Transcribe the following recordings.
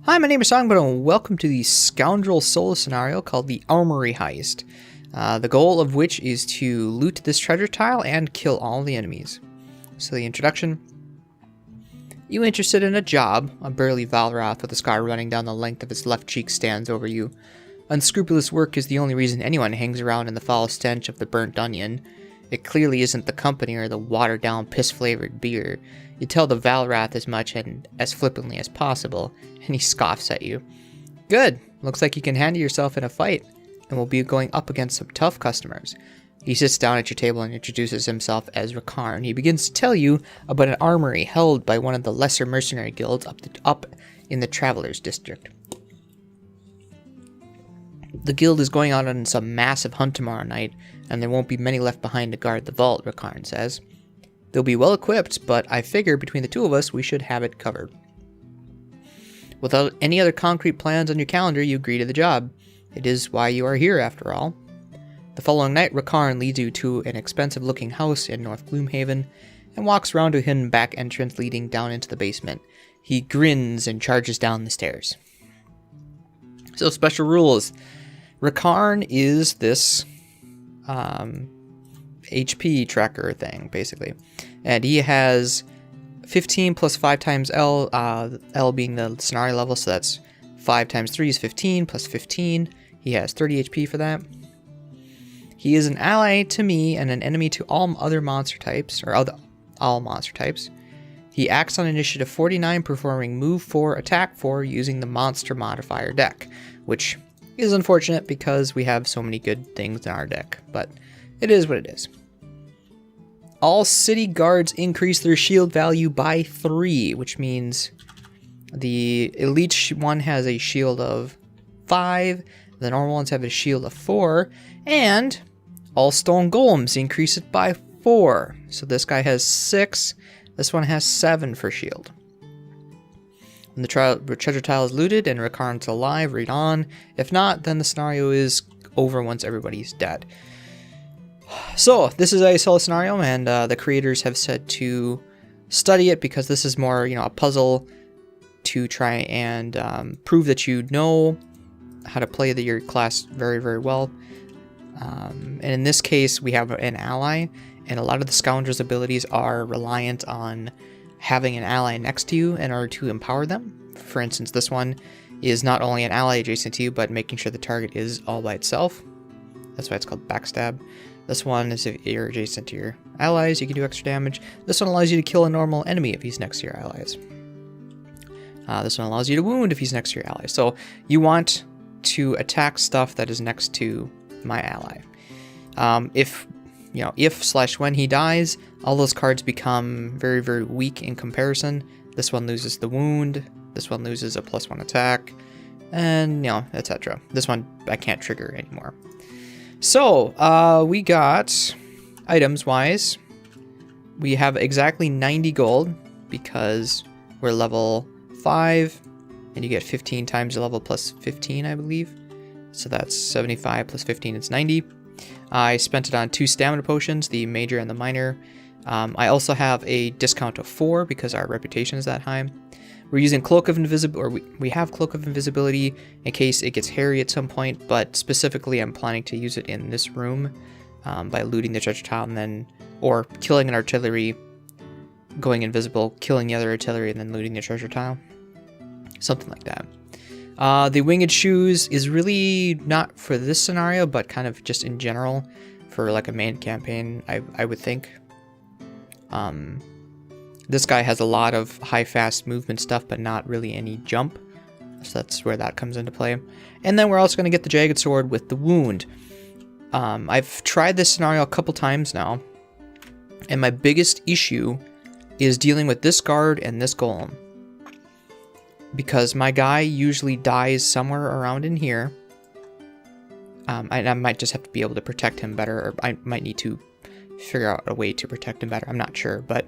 Hi, my name is Songbird and welcome to the Scoundrel solo scenario called the Armory Heist. The goal of which is to loot this treasure tile and kill all the enemies. So the introduction. You interested in a job? A burly Valroth with a scar running down the length of his left cheek stands over you. Unscrupulous work is the only reason anyone hangs around in the foul stench of the burnt onion. It clearly isn't the company or the watered-down, piss-flavored beer. You tell the Valrath as much and as flippantly as possible, and he scoffs at you. Good. Looks like you can handle yourself in a fight, and will be going up against some tough customers. He sits down at your table and introduces himself as Rakarn. He begins to tell you about an armory held by one of the lesser mercenary guilds up in the Travelers District. The guild is going out on some massive hunt tomorrow night, and there won't be many left behind to guard the vault, Rakarn says. They'll be well equipped, but I figure between the two of us, we should have it covered. Without any other concrete plans on your calendar, you agree to the job. It is why you are here, after all. The following night, Rakarn leads you to an expensive-looking house in North Gloomhaven, and walks around to a hidden back entrance leading down into the basement. He grins and charges down the stairs. So, special rules. Rakarn is this HP tracker thing, basically. And he has 15 plus 5 times L, L being the scenario level, so that's 5 times 3 is 15, plus 15. He has 30 HP for that. He is an ally to me and an enemy to all other monster types, or all monster types. He acts on initiative 49, performing move 4, attack 4, using the monster modifier deck, which is unfortunate because we have so many good things in our deck, but it is what it is. All city guards increase their shield value by 3, which means the elite one has a shield of 5, the normal ones have a shield of 4, and all stone golems increase it by 4. So this guy has 6, this one has 7 for shield. When the treasure tile is looted and Rakarn's alive, read on. If not, then the scenario is over once everybody's dead. So, this is a solo scenario, and the creators have said to study it because this is more, a puzzle to try and prove that you know how to play your class very, very well. And in this case, we have an ally, and a lot of the Scoundrel's abilities are reliant on having an ally next to you in order to empower them. For instance, this one is not only an ally adjacent to you, but making sure the target is all by itself. That's why it's called backstab. This one is if you're adjacent to your allies, you can do extra damage. This one allows you to kill a normal enemy if he's next to your allies. This one allows you to wound if he's next to your allies. So you want to attack stuff that is next to my ally. If/when he dies, all those cards become very, very weak in comparison. This one loses the wound, this one loses a +1 attack, and, etc. This one I can't trigger anymore. So, we got, items-wise, we have exactly 90 gold, because we're level 5, and you get 15 times the level plus 15, I believe. So that's 75 plus 15, it's 90. I spent it on 2 stamina potions, the major and the minor. I also have a discount of 4 because our reputation is that high. We're using Cloak of Invisibility, or we have Cloak of Invisibility in case it gets hairy at some point, but specifically I'm planning to use it in this room by looting the treasure tile and then, or killing an artillery, going invisible, killing the other artillery, and then looting the treasure tile. Something like that. The Winged Shoes is really not for this scenario, but kind of just in general for like a main campaign, I would think. This guy has a lot of high fast movement stuff, but not really any jump. So that's where that comes into play. And then we're also going to get the Jagged Sword with the wound. I've tried this scenario a couple times now, and my biggest issue is dealing with this guard and this golem. Because my guy usually dies somewhere around in here. I might just have to be able to protect him better, or I might need to figure out a way to protect him better. I'm not sure, but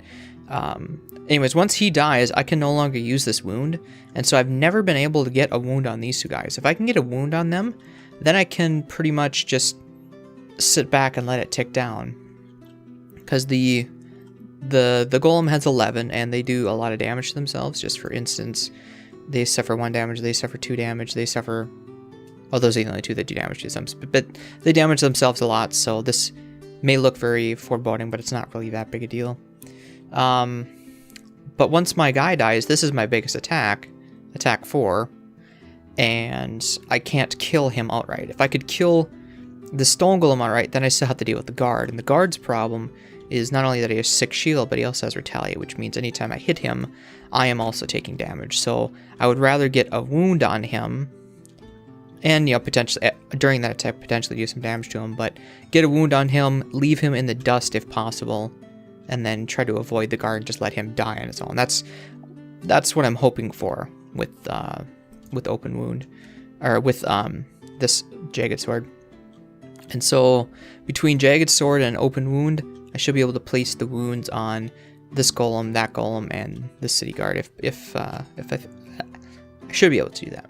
anyways, once he dies, I can no longer use this wound, and so I've never been able to get a wound on these two guys. If I can get a wound on them, then I can pretty much just sit back and let it tick down. Because the golem has 11, and they do a lot of damage to themselves. Just for instance, They suffer 1 damage, they suffer 2 damage, they suffer... Oh, those are the only 2 that do damage to them, but they damage themselves a lot, so this may look very foreboding, but it's not really that big a deal. But once my guy dies, this is my biggest attack, attack 4, and I can't kill him outright. If I could kill the Stone Golem outright, then I still have to deal with the guard, and the guard's problem is not only that he has 6 shield, but he also has retaliate, which means anytime I hit him, I am also taking damage. So I would rather get a wound on him, and, you know, potentially, during that attack, potentially do some damage to him, but get a wound on him, leave him in the dust if possible, and then try to avoid the guard and just let him die on his own. That's what I'm hoping for with Open Wound, or with this Jagged Sword. And so, between Jagged Sword and Open Wound, I should be able to place the wounds on this golem, that golem, and the city guard. If I should be able to do that.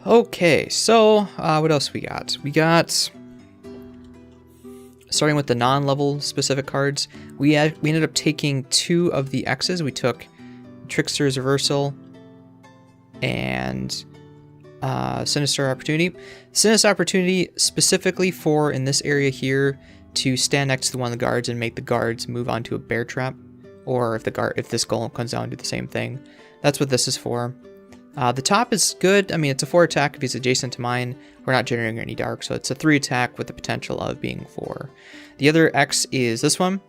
Okay, so what else we got? We got, starting with the non-level specific cards, we ended up taking 2 of the X's. We took Trickster's Reversal and Sinister Opportunity. Sinister Opportunity specifically for, in this area here, to stand next to one of the guards and make the guards move onto a bear trap, or if this golem comes down and do the same thing. That's what this is for. The top is good. I mean, it's a 4 attack if he's adjacent to mine. We're not generating any dark, so it's a 3 attack with the potential of being 4. The other X is this one.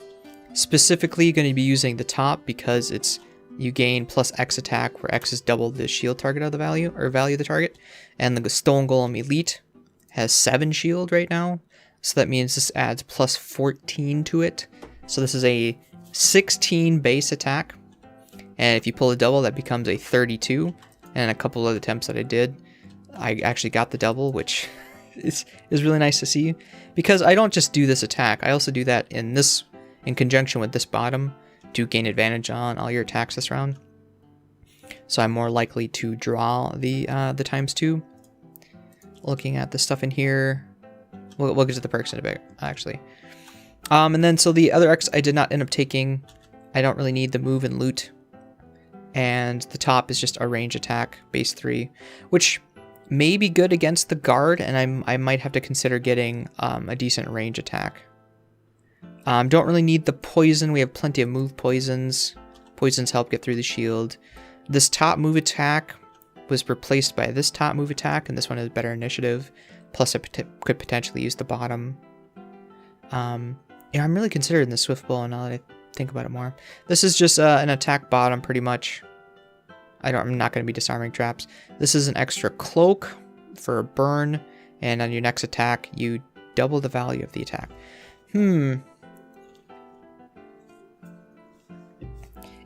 Specifically going to be using the top because it's, you gain plus X attack, where X is double the shield target of the value, or value of the target. And the Stone Golem Elite has 7 shield right now, so that means this adds plus 14 to it. So this is a 16 base attack, and if you pull a double, that becomes a 32. And a couple of attempts that I did, I actually got the double, which is really nice to see. Because I don't just do this attack, I also do that in conjunction with this bottom to gain advantage on all your attacks this round. So I'm more likely to draw the ×2. Looking at the stuff in here, we'll get to the perks in a bit, actually. And then so the other X I did not end up taking. I don't really need the move and loot. And the top is just a range attack, base 3, which may be good against the guard, and I might have to consider getting a decent range attack. Don't really need the poison. We have plenty of move poisons. Poisons help get through the shield. This top move attack was replaced by this top move attack, and this one has better initiative. Plus, I could potentially use the bottom. Yeah, I'm really considering the Swift Bow now that I think about it more. This is just an attack bottom, pretty much. I'm not going to be disarming traps. This is an extra cloak for a burn, and on your next attack, you double the value of the attack.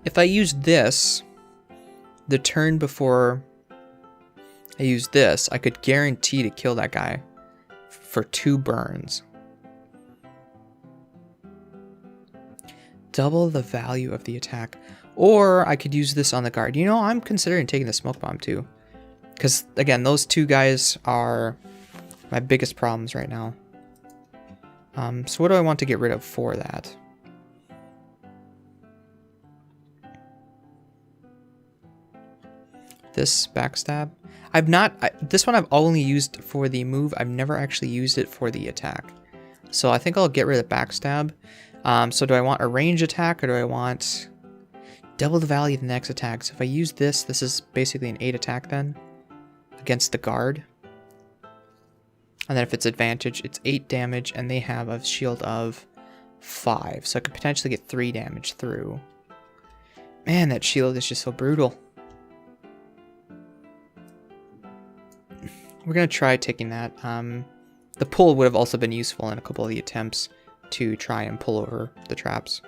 If I use this, the turn before I use this, I could guarantee to kill that guy for 2 burns. Double the value of the attack. Or I could use this on the guard. You know, I'm considering taking the smoke bomb too. Because, again, those 2 guys are my biggest problems right now. So what do I want to get rid of for that? This backstab. This one I've only used for the move. I've never actually used it for the attack. So I think I'll get rid of the backstab. So do I want a range attack, or do I want double the value of the next attack? So if I use this, this is basically an 8 attack then against the guard. And then if it's advantage, it's 8 damage, and they have a shield of 5. So I could potentially get 3 damage through. Man, that shield is just so brutal. We're going to try taking that. The pull would have also been useful in a couple of the attempts to try and pull over the traps.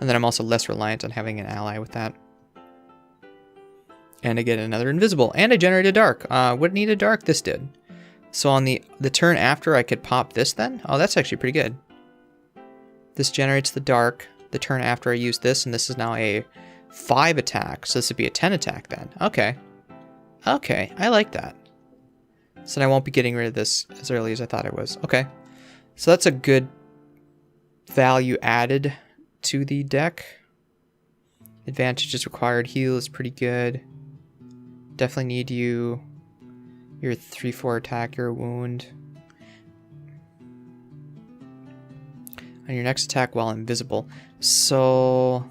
And then I'm also less reliant on having an ally with that. And I get another invisible. And I generated dark. What needed dark? This did. So on the turn after, I could pop this then? Oh, that's actually pretty good. This generates the dark. The turn after I use this, and this is now a 5 attack. So this would be a 10 attack then. Okay. Okay, I like that. So I won't be getting rid of this as early as I thought it was. Okay. So that's a good value added to the deck. Advantage is required. Heal is pretty good. Definitely need you. Your 3/4 attack, your wound. On your next attack while invisible. So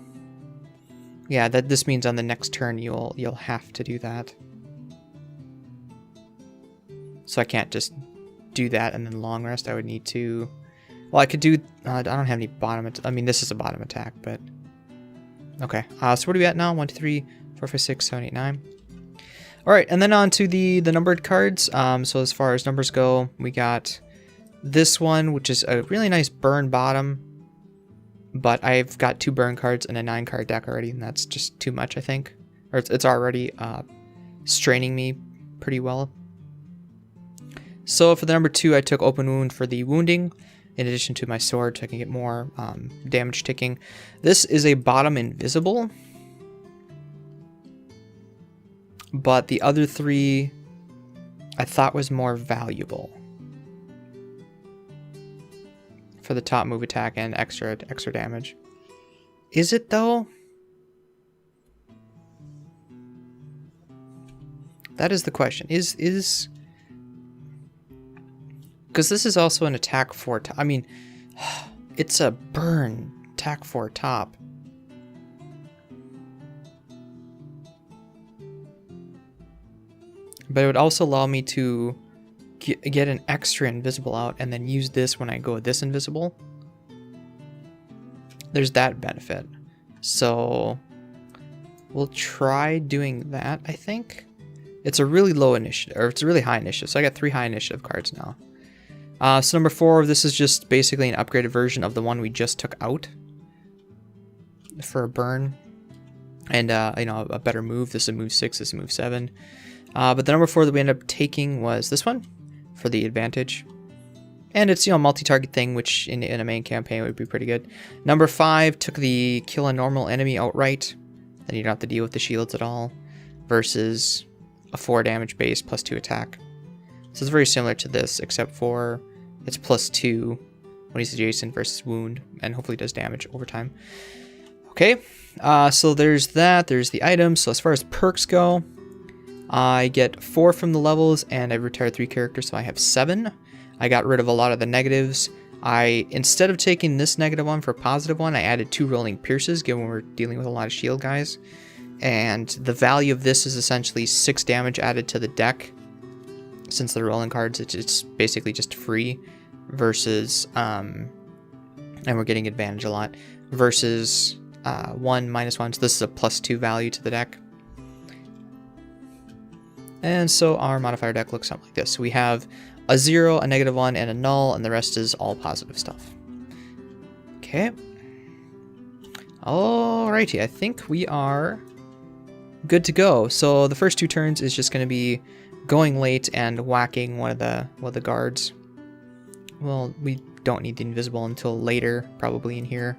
yeah, this means on the next turn you'll have to do that. So I can't just do that and then long rest. I would need to. Well, I could do. I don't have any bottom. I mean, this is a bottom attack, but okay. So what are we at now? 1, 2, 3, 4, 5, 6, 7, 8, 9. All right, and then on to the numbered cards. So as far as numbers go, we got this one, which is a really nice burn bottom. But I've got 2 burn cards and a 9-card deck already, and that's just too much, I think. Or it's already straining me pretty well. So for the number 2, I took Open Wound for the wounding, in addition to my sword, so I can get more damage ticking. This is a bottom invisible, but the other 3 I thought was more valuable for the top move attack and extra damage. Is it though? That is the question. Is because this is also an attack 4 top. I mean, it's a burn attack 4 top. But it would also allow me to get an extra invisible out and then use this when I go this invisible. There's that benefit. So we'll try doing that, I think. It's a really low initiative, or it's a really high initiative. So I got 3 high initiative cards now. So number 4, this is just basically an upgraded version of the one we just took out for a burn. And, you know, a better move. This is a move 6, this is a move 7. But the number 4 that we ended up taking was this one for the advantage. And it's, you know, multi-target thing, which in a main campaign would be pretty good. Number 5 took the kill a normal enemy outright. Then you don't have to deal with the shields at all. Versus a 4 damage base plus 2 attack. So it's very similar to this, except for it's plus 2 when he's adjacent versus wound, and hopefully does damage over time. Okay, so there's that. There's the items. So as far as perks go, I get 4 from the levels, and I've retired 3 characters, so I have 7. I got rid of a lot of the negatives. Instead of taking this negative one for positive one, I added 2 rolling pierces, given we're dealing with a lot of shield guys. And the value of this is essentially 6 damage added to the deck. Since the rolling cards, it's basically just free, versus, and we're getting advantage a lot, versus 1 minus 1. So this is a plus 2 value to the deck. And so our modifier deck looks something like this. So we have a 0, a -1, and a null, and the rest is all positive stuff. Okay. Alrighty, I think we are good to go. So the first 2 turns is just going to be going late and whacking one of the guards. Well, we don't need the invisible until later, probably in here.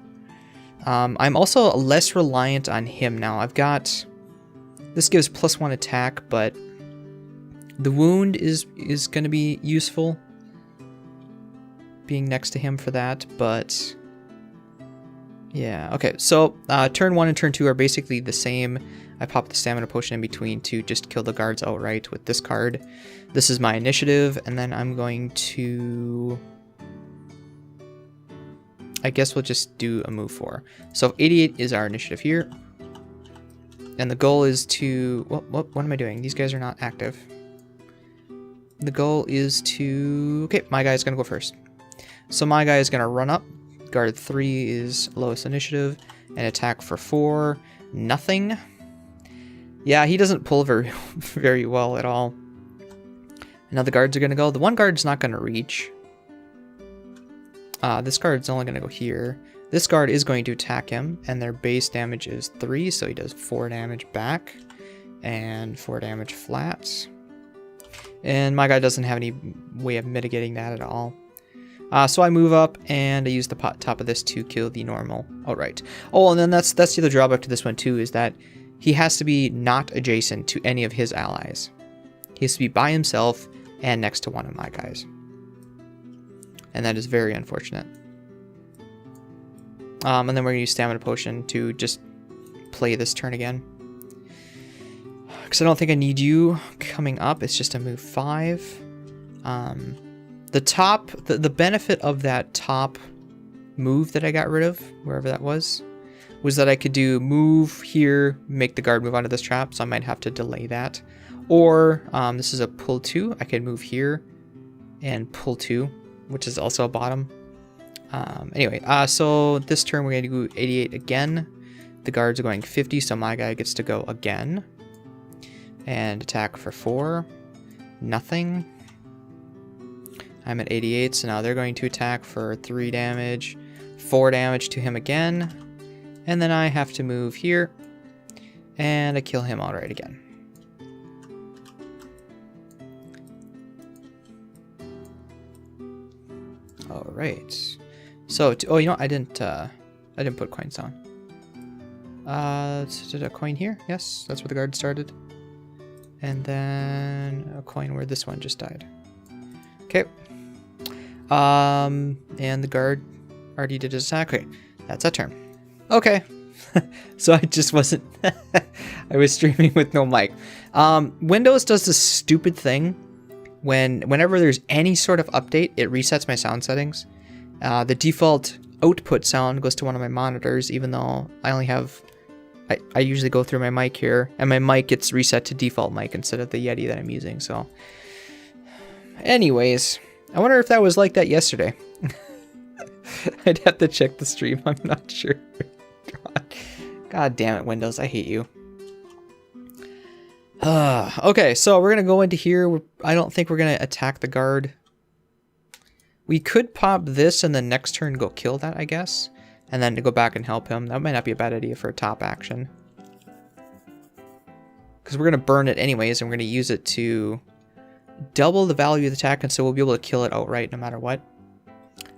I'm also less reliant on him now. I've got, this gives +1 attack, but the wound is going to be useful, being next to him for that, but yeah, okay, so turn 1 and turn 2 are basically the same. I pop the stamina potion in between to just kill the guards outright with this card. This is my initiative, and then I'm going to, I guess we'll just do a move 4. So 88 is our initiative here, and the goal is to, what am I doing? These guys are not active. The goal is to, okay, my guy's gonna go first. So my guy is gonna run up. Guard 3 is lowest initiative, and attack for 4, nothing. Yeah, he doesn't pull very well at all. Now the guards are gonna go. The one guard's not gonna reach. This guard's only gonna go here. This guard is going to attack him, and their base damage is 3, so he does 4 damage back, and 4 damage flat. And my guy doesn't have any way of mitigating that at all. So I move up, and I use the top of this to kill the normal outright. Oh, and then that's the other drawback to this one too, is that he has to be not adjacent to any of his allies. He has to be by himself and next to one of my guys. And that is very unfortunate. And then we're going to use Stamina Potion to just play this turn again. Because I don't think I need you coming up. It's just a move 5. The benefit of that top move that I got rid of, wherever that was that I could do move here, make the guard move onto this trap, so I might have to delay that. Or this is a pull 2. I can move here and pull 2, which is also a bottom. Anyway, so this turn we're going to do 88 again. The guards are going 50, so my guy gets to go again. And attack for 4. Nothing. I'm at 88, so now they're going to attack for 3 damage, 4 damage to him again. And then I have to move here. And I kill him outright again. Alright. So, oh, you know what? I didn't put coins down. Did a coin here? Yes, that's where the guard started. And then a coin where this one just died. Okay. And the guard already did his attack. Okay, that's a turn. Okay. So I just wasn't... I was streaming with no mic. Windows does this stupid thing. Whenever there's any sort of update, it resets my sound settings. The default output sound goes to one of my monitors, even though I only have... I usually go through my mic here, and my mic gets reset to default mic instead of the Yeti that I'm using, so... Anyways, I wonder if that was like that yesterday. I'd have to check the stream, I'm not sure. God damn it, Windows, I hate you. Okay, so we're gonna go into here. I don't think we're gonna attack the guard. We could pop this and then next turn go kill that, I guess. And then to go back and help him. That might not be a bad idea for a top action. Because we're going to burn it anyways, and we're going to use it to double the value of the attack, and so we'll be able to kill it outright no matter what.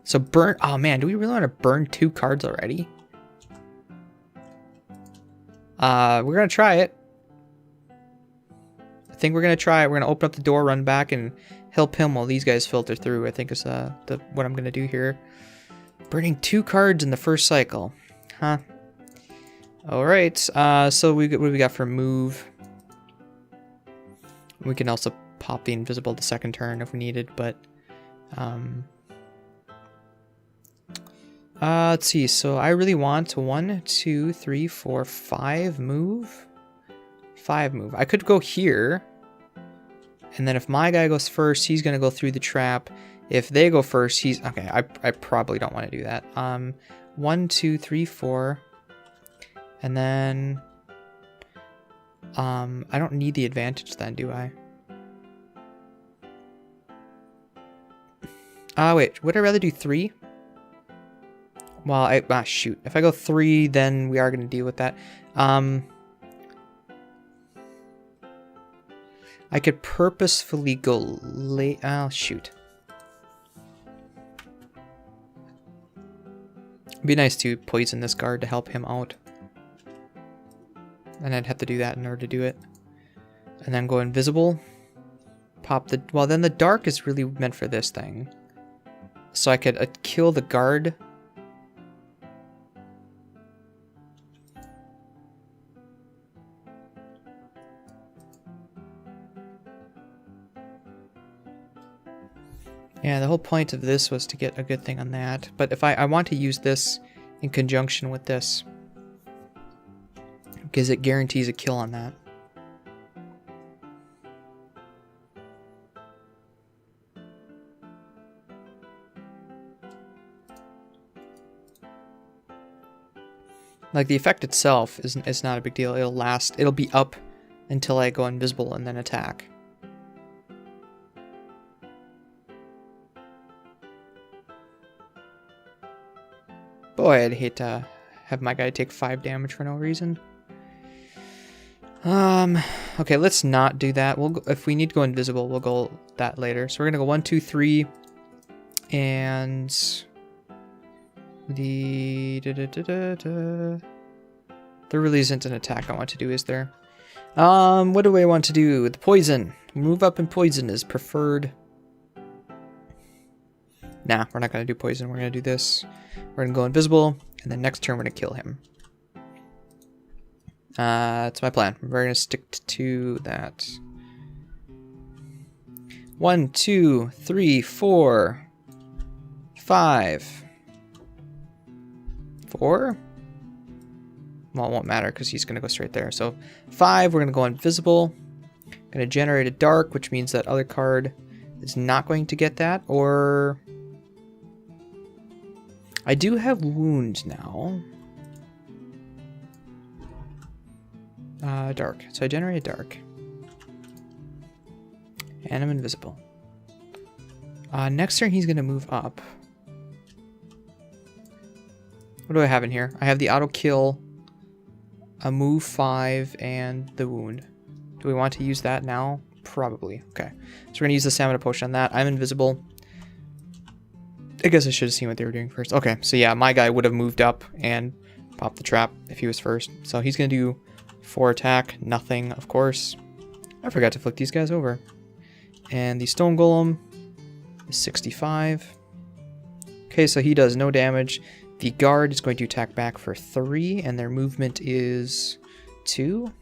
So burn... Oh man, do we really want to burn 2 cards already? We're going to try it. I think we're going to try it. We're going to open up the door, run back, and help him while these guys filter through. I think is what I'm going to do here. Burning 2 cards in the first cycle. Huh. Alright, so what do we got for move? We can also pop the invisible the second turn if we needed, but... let's see, so I really want 1, 2, 3, 4, 5 move. 5 move. I could go here. And then if my guy goes first, he's going to go through the trap. If they go first, he's... Okay, I probably don't want to do that. 1, 2, 3, 4. And then... I don't need the advantage then, do I? Wait, would I rather do 3? Well, shoot. If I go 3, then we are going to deal with that. I could purposefully go late... Oh, shoot. It'd be nice to poison this guard to help him out. And I'd have to do that in order to do it. And then go invisible. Pop the... Well, then the dark is really meant for this thing. So I could kill the guard. Yeah, the whole point of this was to get a good thing on that. But if I want to use this in conjunction with this, because it guarantees a kill on that. Like, the effect itself is not a big deal. It'll last. It'll be up until I go invisible and then attack. Boy, I'd hate to have my guy take 5 damage for no reason. Okay, let's not do that. We'll go, if we need to go invisible, we'll go that later. So we're gonna go 1, 2, 3, and the there really isn't an attack I want to do, is there? What do I want to do? The poison. Move up and poison is preferred. Nah, we're not going to do poison. We're going to do this. We're going to go invisible, and then next turn we're going to kill him. That's my plan. We're going to stick to that. 1, 2, 3, 4, 5. 4? Well, it won't matter because he's going to go straight there. So 5, we're going to go invisible. Going to generate a dark, which means that other card is not going to get that. Or I do have wound now. Dark. So I generate a dark. And I'm invisible. Next turn he's going to move up. What do I have in here? I have the auto kill, a move 5, and the wound. Do we want to use that now? Probably. Okay. So we're going to use the stamina potion on that. I'm invisible. I guess I should have seen what they were doing first. Okay, so yeah, my guy would have moved up and popped the trap if he was first. So he's going to do 4 attack. Nothing, of course. I forgot to flick these guys over. And the stone golem is 65. Okay, so he does no damage. The guard is going to attack back for 3, and their movement is 2.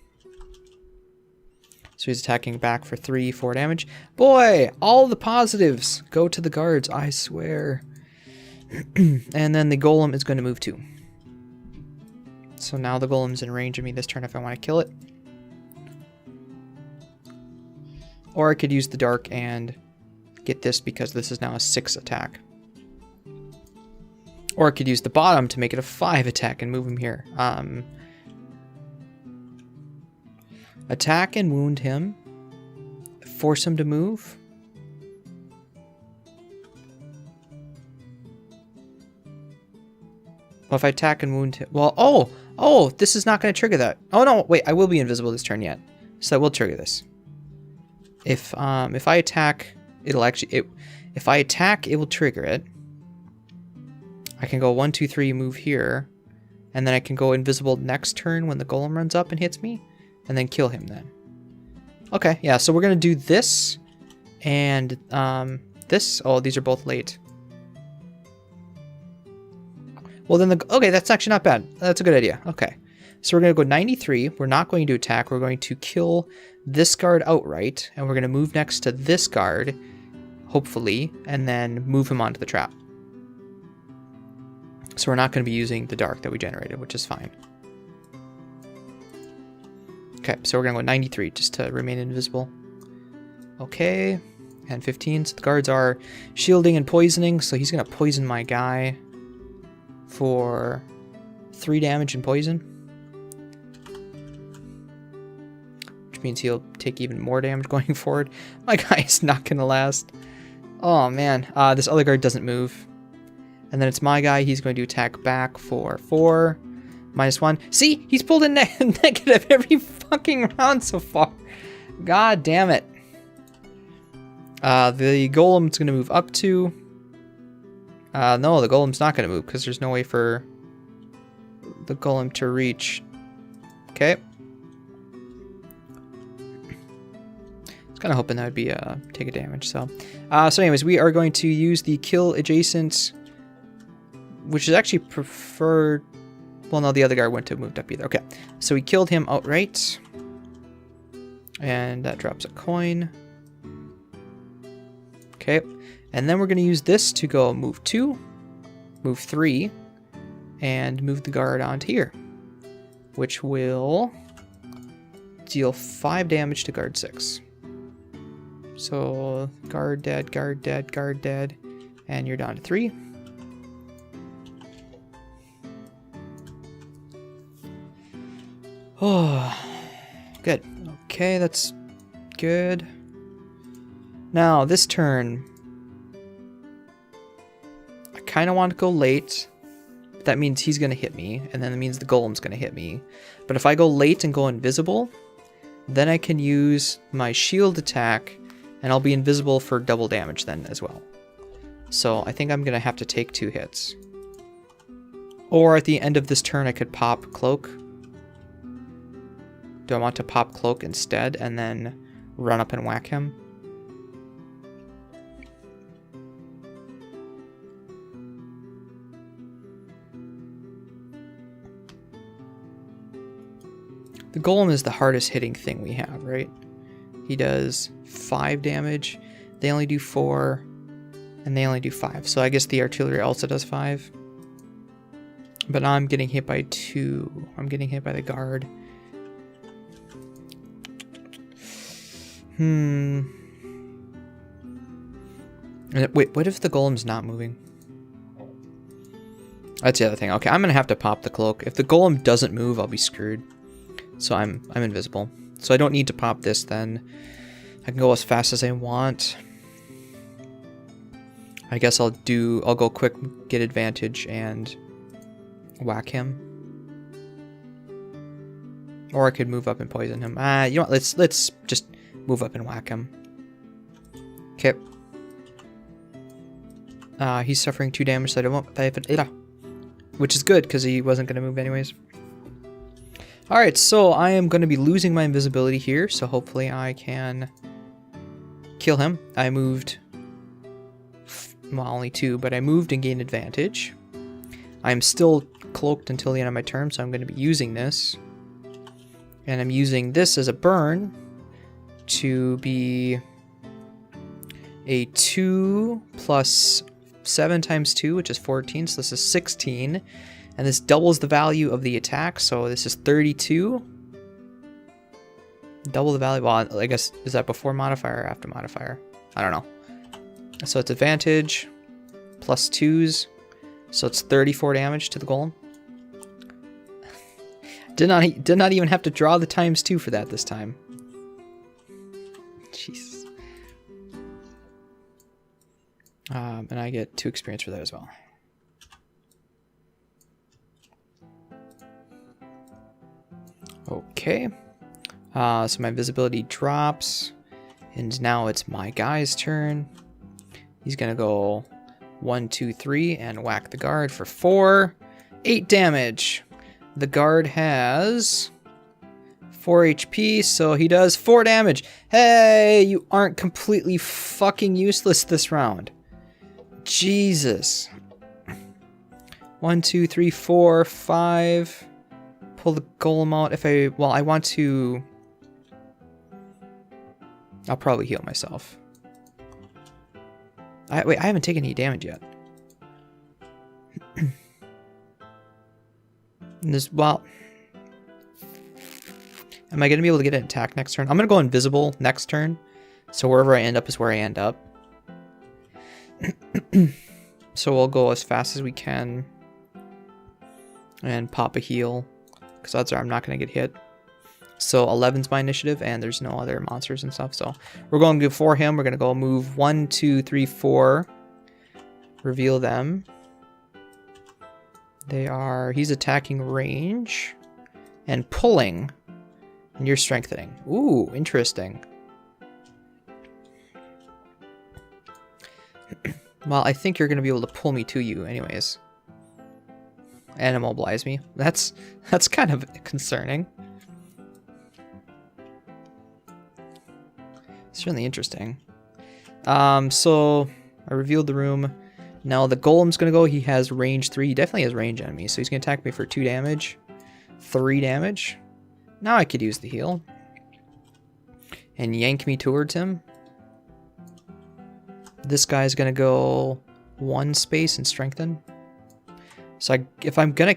So he's attacking back for 3, 4 damage. Boy, all the positives go to the guards, I swear. And then the golem is going to move 2. So now the golem's in range of me this turn if I want to kill it. Or I could use the dark and get this because this is now a 6 attack. Or I could use the bottom to make it a 5 attack and move him here. Attack and wound him. Force him to move. Well, if I attack and wound him... Well, oh, this is not going to trigger that. Oh, no, wait, I will be invisible this turn yet. So that will trigger this. If I attack, it'll actually... If I attack, it will trigger it. I can go 1, 2, 3, move here. And then I can go invisible next turn when the golem runs up and hits me. And then kill him then. Okay, yeah, so we're going to do this. And this. Oh, these are both late. Well, then okay, that's actually not bad. That's a good idea. Okay. So we're going to go 93. We're not going to attack. We're going to kill this guard outright. And we're going to move next to this guard, hopefully. And then move him onto the trap. So we're not going to be using the dark that we generated, which is fine. Okay, so we're going to go 93 just to remain invisible. Okay, and 15. So the guards are shielding and poisoning, so he's going to poison my guy for 3 damage and poison. Which means he'll take even more damage going forward. My guy is not going to last. Oh, man. This other guard doesn't move. And then it's my guy. He's going to attack back for 4. -1. See? He's pulled a negative every fucking round so far. God damn it. The golem's going to move up 2. No, the golem's not going to move because there's no way for the golem to reach. Okay. I was kind of hoping that would be take a damage. So anyways, we are going to use the kill adjacent, which is actually preferred. Well, no, the other guy wouldn't have moved up either. Okay, so we killed him outright. And that drops a coin. Okay, and then we're going to use this to go move 2, move 3, and move the guard onto here, which will deal 5 damage to guard 6. So guard dead, guard dead, guard dead, and you're down to 3. Oh, good. Okay, that's good. Now, this turn, I kind of want to go late. But that means he's going to hit me, and then it means the golem's going to hit me. But if I go late and go invisible, then I can use my shield attack, and I'll be invisible for double damage then as well. So I think I'm going to have to take 2 hits. Or at the end of this turn, I could pop Cloak. Do I want to pop Cloak instead and then run up and whack him? The golem is the hardest hitting thing we have, right? He does 5 damage. They only do 4, and they only do 5. So I guess the artillery also does 5. But now I'm getting hit by 2. I'm getting hit by the guard. Wait, what if the golem's not moving? That's the other thing. Okay, I'm gonna have to pop the cloak. If the golem doesn't move, I'll be screwed. So I'm invisible. So I don't need to pop this then. I can go as fast as I want. I guess I'll go quick, get advantage, and whack him. Or I could move up and poison him. You know what? Let's just move up and whack him. Okay. He's suffering 2 damage, so I won't. Which is good because he wasn't gonna move anyways. All right, so I am going to be losing my invisibility here, so hopefully I can kill him. I moved, well, only 2, but I moved and gained advantage. I'm still cloaked until the end of my turn, so I'm going to be using this. And I'm using this as a burn to be a 2 plus 7 times 2, which is 14, so this is 16. And this doubles the value of the attack, so this is 32. Double the value, well, I guess, is that before modifier or after modifier? I don't know. So it's advantage, plus 2s, so it's 34 damage to the golem. Did not even have to draw the times 2 for that this time. Jesus. And I get 2 experience for that as well. Okay, so my visibility drops, and now it's my guy's turn. He's gonna go 1, 2, 3, and whack the guard for 4. 8 damage. The guard has 4 HP, so he does 4 damage. Hey, you aren't completely fucking useless this round. Jesus. 1, 2, 3, 4, 5. Pull the golem out. I want to... I'll probably heal myself. Wait, I haven't taken any damage yet. Well... Am I going to be able to get an attack next turn? I'm going to go invisible next turn. So wherever I end up is where I end up. So we'll go as fast as we can. And pop a heal. Because odds are I'm not going to get hit. So 11's my initiative, and there's no other monsters and stuff. So we're going to go for him. We're going to go move 1, 2, 3, 4. Reveal them. He's attacking range. And pulling. And you're strengthening. Ooh, interesting. Well, I think you're going to be able to pull me to you anyways. And immobilize me. That's kind of concerning. It's really interesting. So I revealed the room. Now the golem's gonna go. He has range 3. He definitely has range on me, so he's gonna attack me for 2 damage, 3 damage. Now I could use the heal and yank me towards him. This guy's gonna go 1 space and strengthen. So if I'm gonna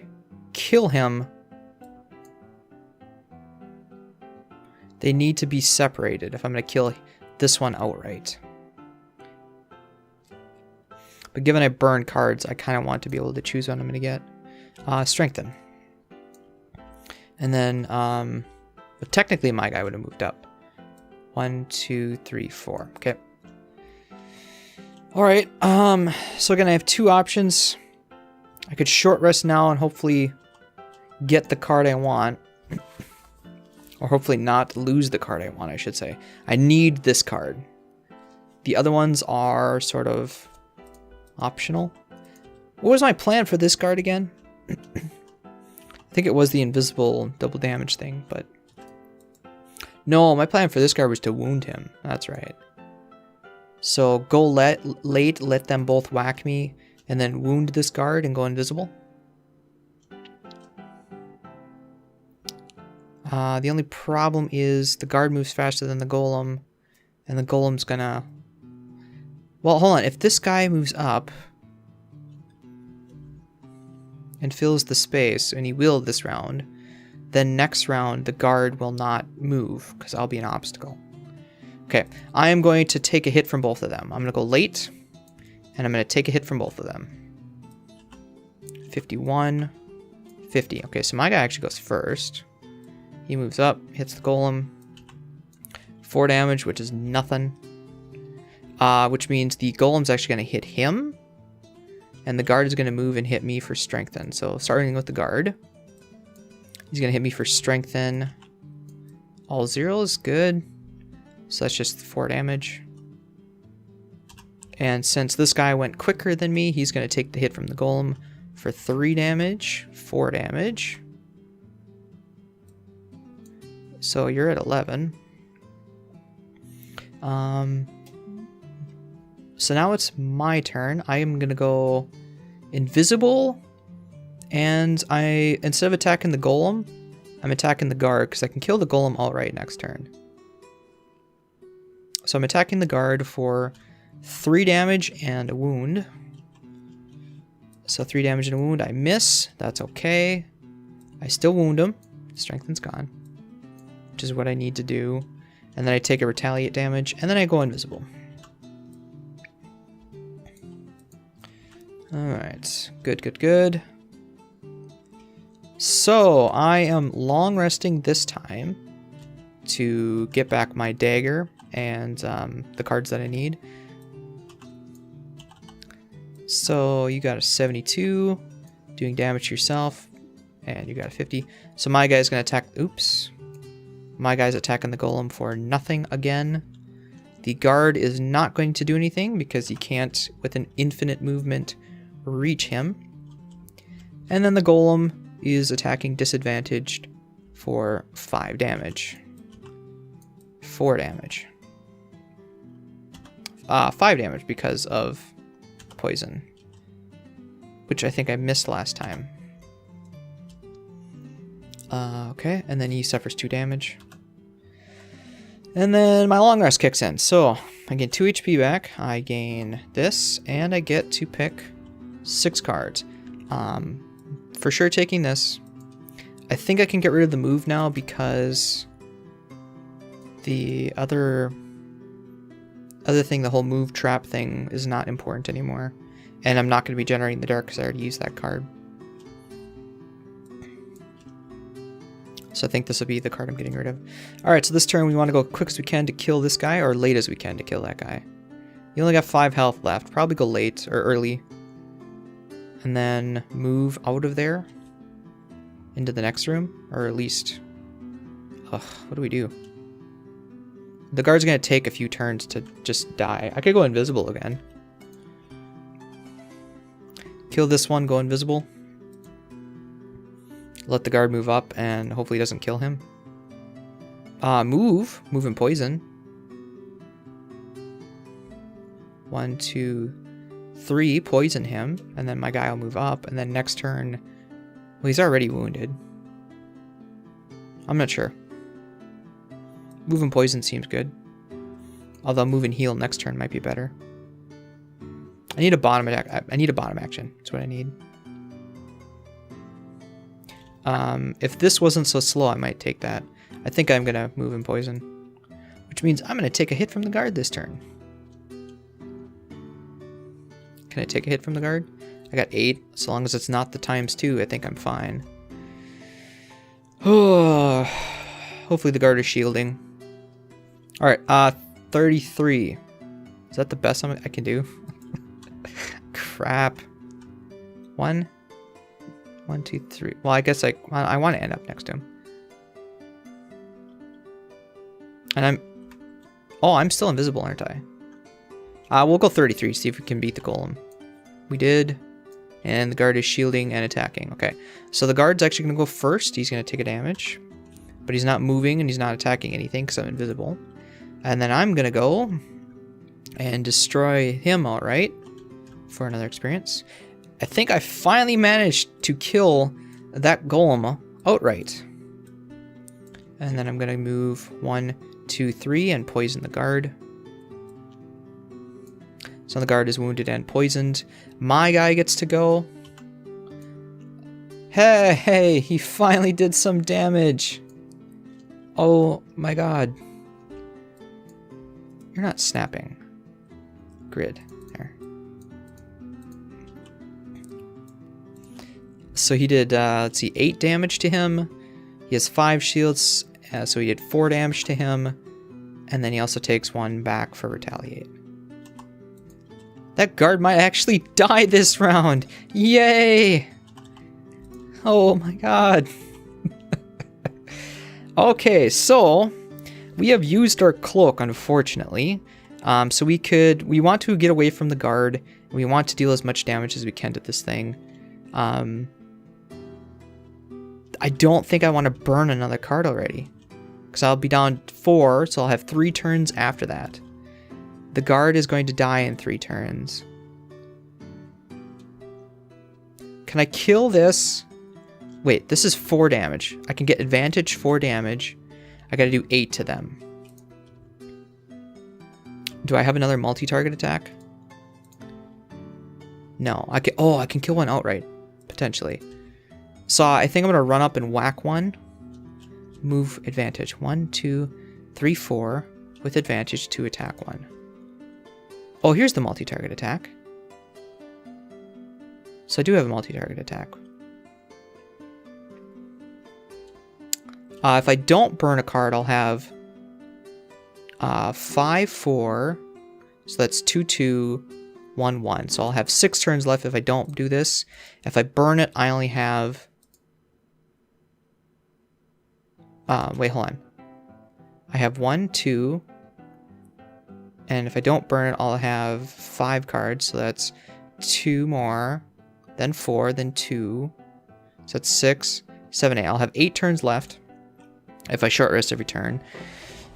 kill him, they need to be separated if I'm gonna kill this one outright. But given I burn cards, I kind of want to be able to choose what I'm gonna get. Strengthen. And then, but technically my guy would have moved up. 1, 2, 3, 4. Okay. All right. So again, I have 2 options. I could short rest now and hopefully get the card I want. Or hopefully not lose the card I want, I should say. I need this card. The other ones are sort of optional. What was my plan for this card again? I think it was the invisible double damage thing, but... No, my plan for this card was to wound him. That's right. So go late, let them both whack me, and then wound this guard and go invisible. The only problem is the guard moves faster than the golem, and the golem's gonna... Well, hold on. If this guy moves up and fills the space, and he will this round, then next round the guard will not move because I'll be an obstacle. Okay, I am going to take a hit from both of them. I'm going to go late, and I'm going to take a hit from both of them. 51, 50. Okay, so my guy actually goes first. He moves up, hits the golem. 4 damage, which is nothing. Which means the golem's actually going to hit him, and the guard is going to move and hit me for strengthen. So starting with the guard, he's going to hit me for strengthen. All zeros, good. So that's just 4 damage. And since this guy went quicker than me, he's going to take the hit from the golem for 3 damage, 4 damage. So you're at 11. So now it's my turn. I am going to go invisible, and instead of attacking the golem, I'm attacking the guard because I can kill the golem outright next turn. So I'm attacking the guard for 3 damage and a wound. So 3 damage and a wound. I miss. That's okay. I still wound him. Strengthen's gone, which is what I need to do. And then I take a retaliate damage, and then I go invisible. Alright, good. So, I am long resting this time to get back my dagger and the cards that I need. So, you got a 72, doing damage to yourself, and you got a 50. So my guy's going to attack... Oops. My guy's attacking the golem for nothing again. The guard is not going to do anything because he can't, with an infinite movement, reach him. And then the golem is attacking disadvantaged for 5 damage. 4 damage. 5 damage because of poison, which I think I missed last time. Okay, and then he suffers 2 damage. And then my long rest kicks in. So I gain 2 HP back, I gain this, and I get to pick 6 cards. For sure taking this. I think I can get rid of the move now because the other thing, the whole move trap thing, is not important anymore. And I'm not going to be generating the dark because I already used that card. So I think this will be the card I'm getting rid of. Alright, so this turn we want to go quick as we can to kill this guy, or late as we can to kill that guy. You only got 5 health left. Probably go late, or early. And then move out of there into the next room, or at least... Ugh, what do we do? The guard's going to take a few turns to just die. I could go invisible again. Kill this one, go invisible. Let the guard move up, and hopefully it doesn't kill him. Move and poison. 1, 2, 3, poison him, and then my guy will move up, and then next turn... Well, he's already wounded. I'm not sure. Move and poison seems good. Although move and heal next turn might be better. I need a bottom attack. I need a bottom action. That's what I need. If this wasn't so slow, I might take that. I think I'm going to move and poison. Which means I'm going to take a hit from the guard this turn. Can I take a hit from the guard? I got 8. So long as it's not the ×2, I think I'm fine. Hopefully the guard is shielding. Alright, 33. Is that the best I can do? Crap. 1, 2, 3. Well, I guess I want to end up next to him. And I'm still invisible, aren't I? We'll go 33, see if we can beat the golem. We did. And the guard is shielding and attacking. Okay. So the guard's actually going to go first. He's going to take a damage. But he's not moving and he's not attacking anything because I'm invisible. And then I'm going to go and destroy him outright for another experience. I think I finally managed to kill that golem outright. And then I'm going to move 1, 2, 3 and poison the guard. So the guard is wounded and poisoned. My guy gets to go. Hey, he finally did some damage. Oh my god. You're not snapping. Grid. There. So he did, let's see, 8 damage to him. He has 5 shields, so he did 4 damage to him. And then he also takes 1 back for retaliate. That guard might actually die this round. Yay! Oh my god. Okay, so we have used our cloak, unfortunately. So we want to get away from the guard. We want to deal as much damage as we can to this thing. I don't think I want to burn another card already, because I'll be down 4, so I'll have 3 turns after that. The guard is going to die in 3 turns. Can I kill this? Wait, this is 4 damage. I can get advantage 4 damage. I gotta do 8 to them. Do I have another multi-target attack? No. I can kill one outright, potentially. So I think I'm gonna run up and whack one. Move advantage. 1, 2, 3, 4 with advantage to attack one. Oh, here's the multi-target attack. So I do have a multi-target attack. If I don't burn a card, I'll have 5, 4. So that's 2, 2, 1, 1. So I'll have 6 turns left if I don't do this. If I burn it, I only have... wait, hold on. I have 1, 2... And if I don't burn it, I'll have 5 cards. So that's 2 more, then 4, then 2. So that's 6, 7, 8. I'll have 8 turns left if I short rest every turn.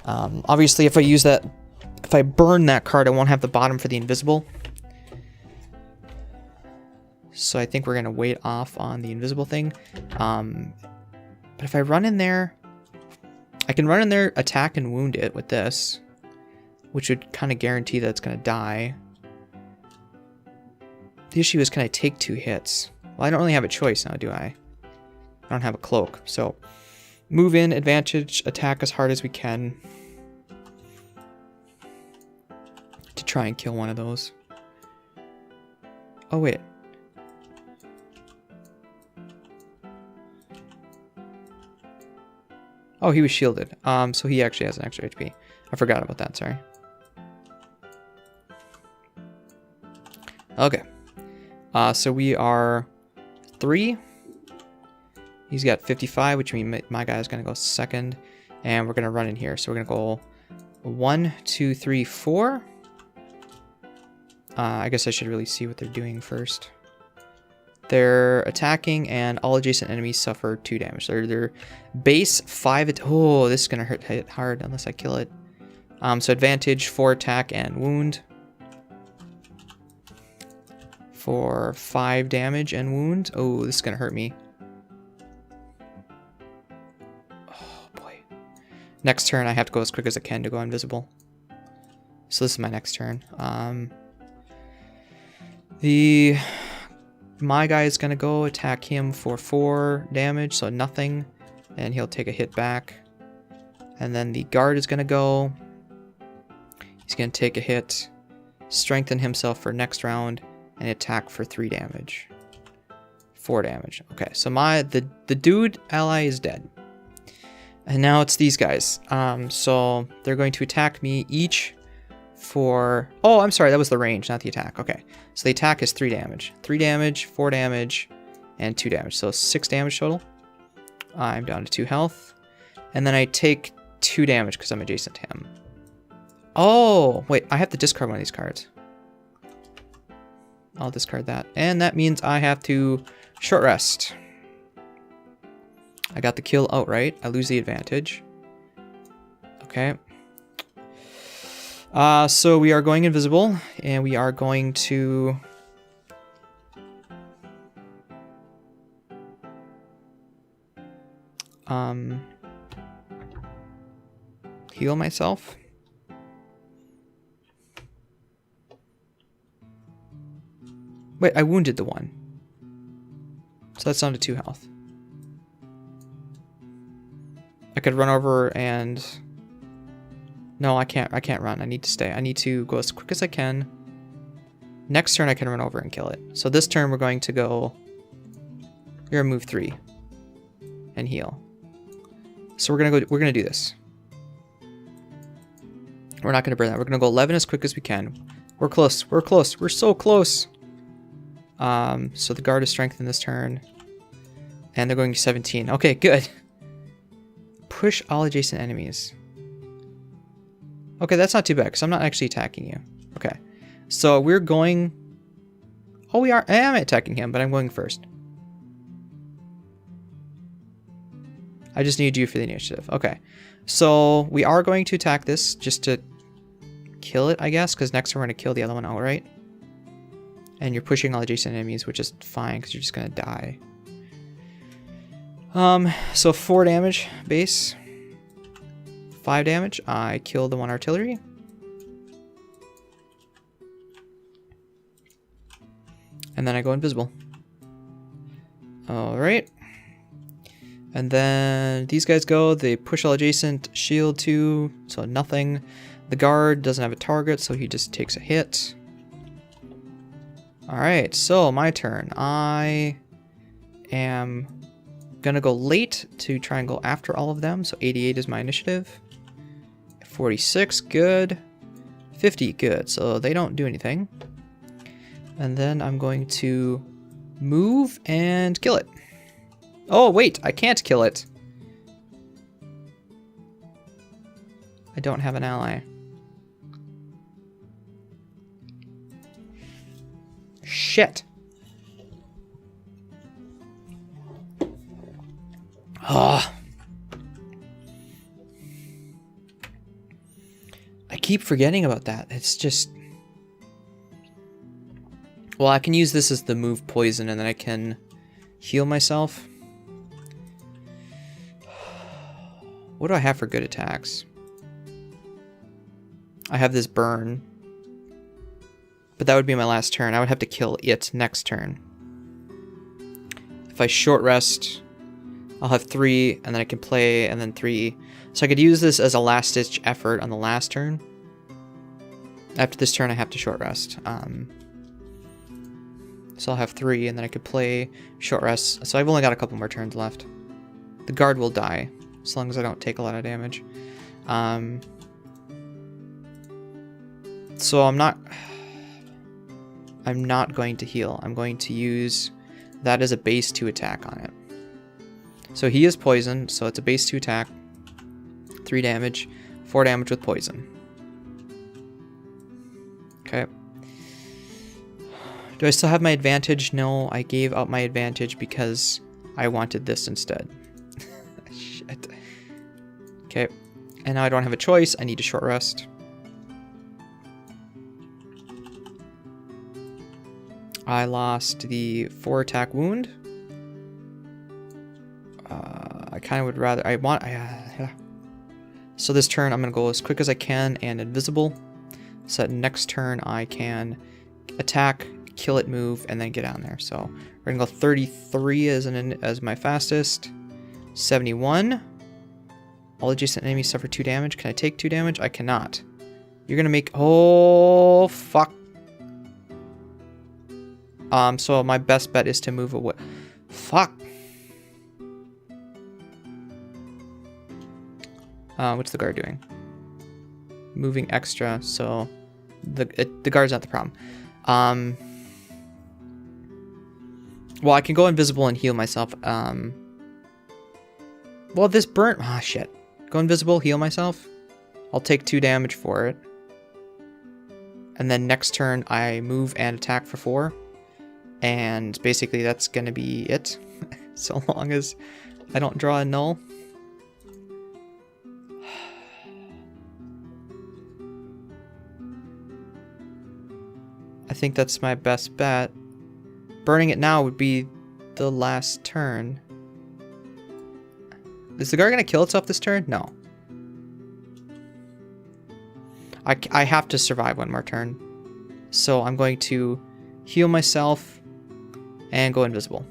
Obviously, if I burn that card, I won't have the bottom for the invisible. So I think we're going to wait off on the invisible thing. But if I run in there, I can run in there, attack, and wound it with this, which would kind of guarantee that it's going to die. The issue is, can I take 2 hits? Well, I don't really have a choice now, do I? I don't have a cloak. So, move in, advantage, attack as hard as we can to try and kill one of those. Oh, wait. Oh, he was shielded. So he actually has an extra HP. I forgot about that, sorry. Okay. So we are 3. He's got 55, which means my guy is going to go second. And we're going to run in here. So we're going to go 1, 2, 3, 4. I guess I should really see what they're doing first. They're attacking, and all adjacent enemies suffer 2 damage. Their base 5... Oh, this is going to hit hard unless I kill it. So advantage, 4 attack, and wound. For 5 damage and wound. Oh, this is going to hurt me. Oh, boy. Next turn, I have to go as quick as I can to go invisible. So this is my next turn. My guy is going to go attack him for 4 damage, so nothing. And he'll take a hit back. And then the guard is going to go. He's going to take a hit, strengthen himself for next round, and attack for 3 damage. 4 damage. Okay, so the dude ally is dead. And now it's these guys. So they're going to attack me each for... Oh, I'm sorry, that was the range, not the attack. Okay, so the attack is 3 damage. 3 damage, 4 damage, and 2 damage. So 6 damage total. I'm down to 2 health. And then I take 2 damage because I'm adjacent to him. Oh, wait, I have to discard one of these cards. I'll discard that. And that means I have to short rest. I got the kill outright. I lose the advantage. Okay. So we are going invisible, and we are going to... heal myself. Wait, I wounded the one. So that's down to 2 health. I could run over and... No, I can't run. I need to stay. I need to go as quick as I can. Next turn I can run over and kill it. So this turn we're going to go... We're gonna move 3. And heal. So we're gonna do this. We're not gonna burn that. We're gonna go 11 as quick as we can. We're close. We're close. We're so close. So the guard is strengthened this turn. And they're going to 17. Okay, good. Push all adjacent enemies. Okay, that's not too bad, because I'm not actually attacking you. Okay. So we're going... Oh, I am attacking him, but I'm going first. I just need you for the initiative. Okay. So we are going to attack this just to kill it, I guess, because next turn we're going to kill the other one outright. And you're pushing all adjacent enemies, which is fine, because you're just going to die. So 4 damage base. 5 damage. I kill the one artillery. And then I go invisible. Alright. And then these guys go. They push all adjacent. Shield 2. So nothing. The guard doesn't have a target, so he just takes a hit. Alright, so my turn. I am gonna go late to try and go after all of them. So 88 is my initiative. 46, good. 50, good. So they don't do anything. And then I'm going to move and kill it. Oh, wait, I can't kill it. I don't have an ally. Shit. Ah. I keep forgetting about that. It's just... Well, I can use this as the move poison, and then I can heal myself. What do I have for good attacks? I have this burn. But that would be my last turn. I would have to kill it next turn. If I short rest, I'll have 3, and then I can play, and then 3. So I could use this as a last-ditch effort on the last turn. After this turn, I have to short rest. So I'll have 3, and then I could play short rest. So I've only got a couple more turns left. The guard will die, as long as I don't take a lot of damage. So I'm not going to heal. I'm going to use that as a base 2 attack on it. So he is poisoned, so it's a base 2 attack. 3 damage, 4 damage with poison. Okay. Do I still have my advantage? No, I gave up my advantage because I wanted this instead. Shit. Okay. And now I don't have a choice. I need a short rest. I lost the 4 attack wound. I kind of would rather... So this turn I'm going to go as quick as I can and invisible. So that next turn I can attack, kill it, move, and then get down there. So we're going to go 33 as my fastest. 71. All adjacent enemies suffer 2 damage. Can I take 2 damage? I cannot. You're going to make... Oh, fuck. So my best bet is to move away. Fuck. What's the guard doing? Moving extra, so the guard's not the problem. Well, I can go invisible and heal myself. Well, this burnt... Ah, shit. Go invisible, heal myself. I'll take 2 damage for it. And then next turn, I move and attack for 4. And basically, that's going to be it. So long as I don't draw a null. I think that's my best bet. Burning it now would be the last turn. Is the guard going to kill itself this turn? No. I have to survive one more turn. So I'm going to heal myself and go invisible.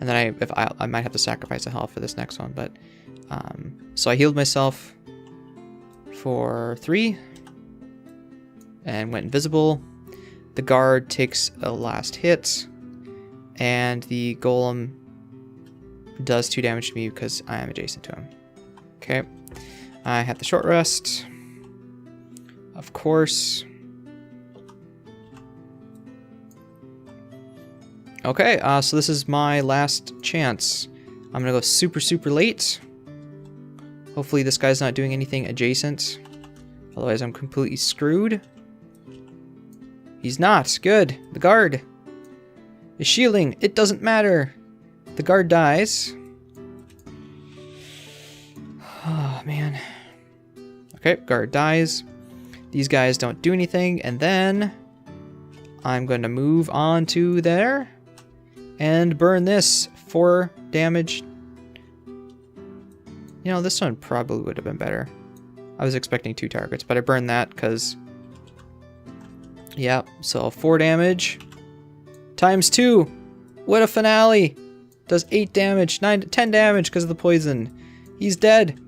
And then I might have to sacrifice a health for this next one, but so I healed myself for 3 and went invisible. The guard takes a last hit, and the golem does 2 damage to me because I am adjacent to him. Okay, I have the short rest, of course. Okay, so this is my last chance. I'm gonna go super, super late. Hopefully this guy's not doing anything adjacent. Otherwise I'm completely screwed. He's not. Good. The guard is shielding. It doesn't matter. The guard dies. Oh, man. Okay, guard dies. These guys don't do anything. And then I'm going to move on to there and burn this 4 damage. You know, this one probably would have been better. I was expecting 2 targets, but I burned that because... yeah, so 4 damage times 2. What a finale. Does 8 damage, 10 damage because of the poison. He's dead.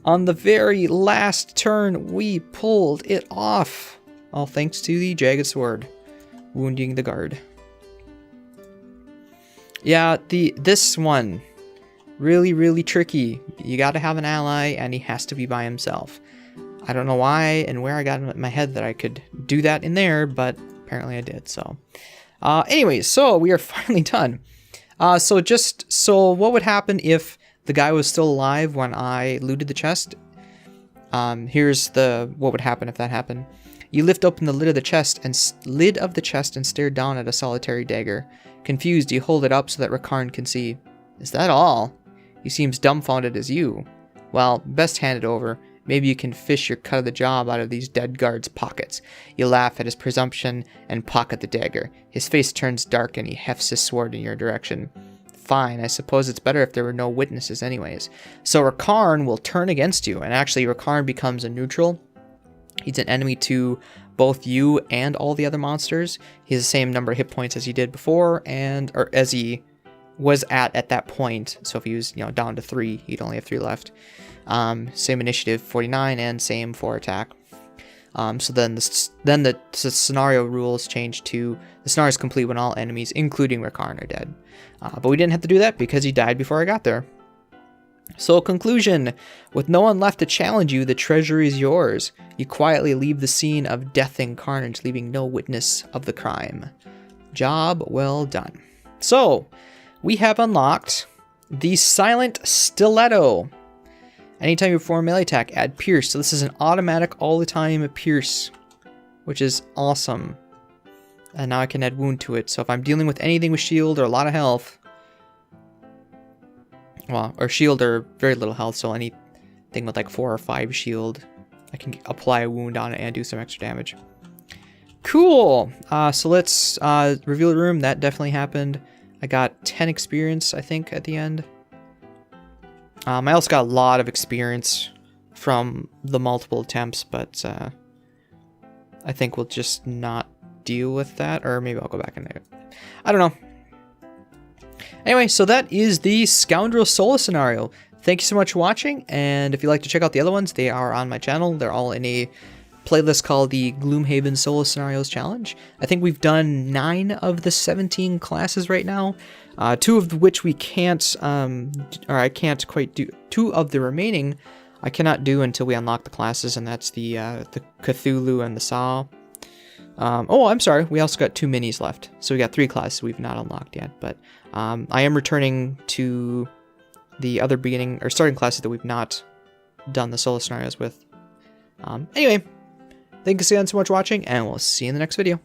On the very last turn, we pulled it off. All thanks to the Jagged Sword, wounding the guard. Yeah, this one, really, really tricky. You gotta have an ally, and he has to be by himself. I don't know why and where I got in my head that I could do that in there, but apparently I did, so. Anyways, so we are finally done. So what would happen if the guy was still alive when I looted the chest? Here's what would happen if that happened. You lift open the lid of the chest and stare down at a solitary dagger. Confused, you hold it up so that Rakarn can see. Is that all? He seems dumbfounded as you. Well, best hand it over. Maybe you can fish your cut of the job out of these dead guards' pockets. You laugh at his presumption and pocket the dagger. His face turns dark and he hefts his sword in your direction. Fine, I suppose it's better if there were no witnesses anyways. So Rakarn will turn against you, and actually Rakarn becomes a neutral. He's an enemy to both you and all the other monsters. He has the same number of hit points as he did before, or as he was at that point. So if he was, down to 3, he'd only have 3 left. Same initiative, 49, and same for attack. So then the scenario rules change to the scenario is complete when all enemies, including Rakarn, are dead. But we didn't have to do that because he died before I got there. So conclusion, with no one left to challenge you, the treasure is yours. You quietly leave the scene of death and carnage, leaving no witness of the crime. Job well done. So we have unlocked the Silent Stiletto. Anytime you perform a melee attack, add Pierce. So this is an automatic all the time Pierce, which is awesome. And now I can add Wound to it. So if I'm dealing with anything with shield or a lot of health, well, or shield or very little health, so anything with like 4 or 5 shield, I can apply a wound on it and do some extra damage. Cool. So let's reveal the room. That definitely happened. I got 10 experience, I think, at the end. I also got a lot of experience from the multiple attempts, but I think we'll just not deal with that, or maybe I'll go back in there. I don't know. Anyway, so that is the Scoundrel solo scenario. Thank you so much for watching, and if you'd like to check out the other ones, they are on my channel. They're all in a playlist called the Gloomhaven Solo Scenarios Challenge. I think we've done 9 of the 17 classes right now, 2 of which we can't, or I can't quite do. 2 of the remaining I cannot do until we unlock the classes, and that's the Cthulhu and the Saw. Oh, I'm sorry, we also got 2 minis left, so we got 3 classes we've not unlocked yet, but I am returning to the other beginning, or starting classes that we've not done the solo scenarios with. Anyway, thanks again so much for watching, and we'll see you in the next video.